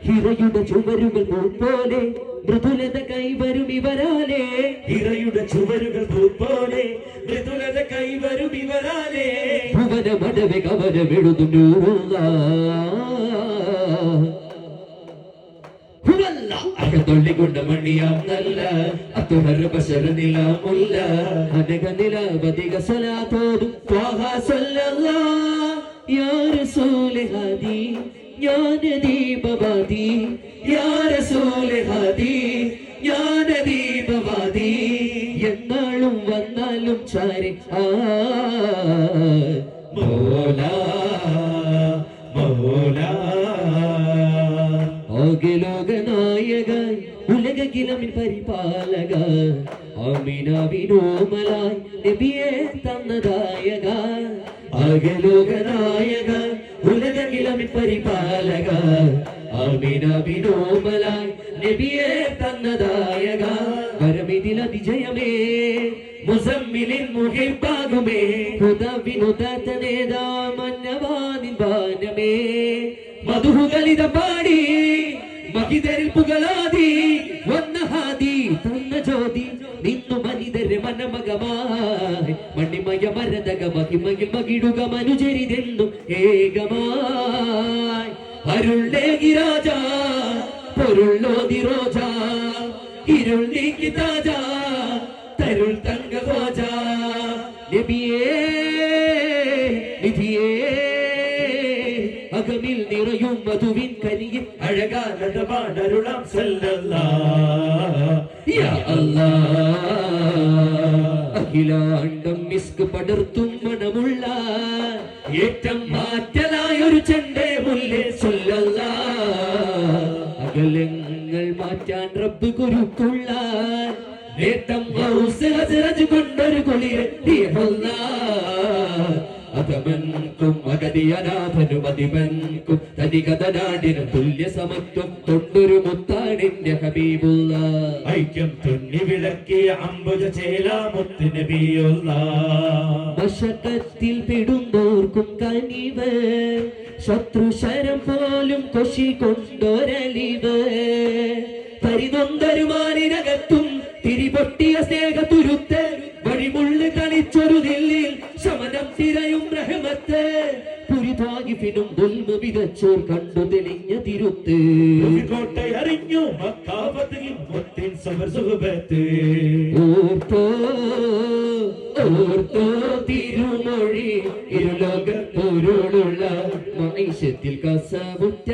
ഹിറയുടെ ചുവരുകൾ പോലെ മൃദുലത കൈവരും ഇവരാലേ. ഹിറയുടെ ചുവരുകൾ പോലെ മൃദുലത കൈവരും ഇവരാലേ. ഭുവനമടവെ കവനമെഴുതുന്നൂറുള്ള അകത്തൊള്ളിക്കൊണ്ട മണിയാം നല്ല അത്തുഹർ ബശർ നിലാമുല്ല അനക നിലാവധിക സ്വലാത്തോതും ത്വാഹ സല്ലല്ലാഹ് യാ റസൂലെ ഹദി യാ നദീബവാദി യാ റസൂലെ ഹദി യാ നദീബവാദി എന്നാളും വന്നാലും ചാരി മൗലാ മൗലാ ലോകനായക ഉലകിലമിൻ പരിപാലക ആമിനാവിനോമലായി നബിയെ തന്നദായക അകലോകനായക ഉലകിലമിൻ പരിപാലക ആമിനാവിനോമലായി നബിയെ തന്നദായക വരമിതിലതിജയമേ മുസമ്മിലിൻ മുഹിബാകുമേ ഹുദവിനുദതനേദാ മന്നവാനിൻ ബാനമേ മധുഹുകളിത പാടി മഹിതരിൽ പുകളാതി വന്ന ഹാദി തന്ന ജ്യോതി നിന്നു മനിതരെ മനമകമായി മണിമയ മരതക മഹിമയിൽ മകിടുക മനുചരിതെന്നു ഏകമായി അരുളേകി രാജ പൊരുള്ളോതി റോജ ഇരുൾ നീക്കി താജ തരുൾ തങ്ക ഗോജ നബിയേ നിധിയേ അകമിൽ നിറയും മധുവിൻ കനിയിൽ അഴകാനടപാടരുളാം സല്ലല്ലാഹ് യാ അല്ലാഹ് അഖിലാണ്ടം മിസ്ക് പടർത്തും മണമുള്ള ഏറ്റം മാറ്റലായൊരു ചെണ്ടേ മുല്ലേ സല്ലല്ലാഹ് അകലങ്ങൾ മാറ്റാൻ റബ്ബ് കുരുക്കുള്ള നേട്ടം ഹസ്രജ് കൊണ്ടൊരു കുളിര് അതമൻകും അഗതിയനാഥനും അതിമൻകും തനികതനാടിനും തുല്യ സമത്വം തൊണ്ടൊരു മുത്താടിന്റെ ഹബീബുള്ള ഐക്യം തുന്നി വിളക്കിയ അംബുജ ചേലാമുത്ത് നബിയുള്ള മശക്കത്തിൽ പെടുന്നോർക്കും കനിവ് ശത്രുശരം പോലും കൊശി കൊണ്ടൊരലിവ് പരിനൊന്തരുമാനിനകത്തും തിരിപൊട്ടിയ സ്നേഹതുരുത്ത് വഴിമുള്ളു കളിച്ചൊരു നെല്ലിൽ ശമനം തിരയും റഹ്മത്ത് പുരിതാകിഫിനും ദുൽമ വിതച്ചോർ കണ്ടു തെളിഞ്ഞ തിരുത്ത് കോട്ടയറിഞ്ഞു മക്കാവത്തിൽ മുത്തിൻ സമർസുഖത്ത് ഓർത്തോ ഓർത്തോ തിരുമൊഴി ഇരുലോക പൊരുളുള്ള മൈശത്തിൽ കസവുറ്റ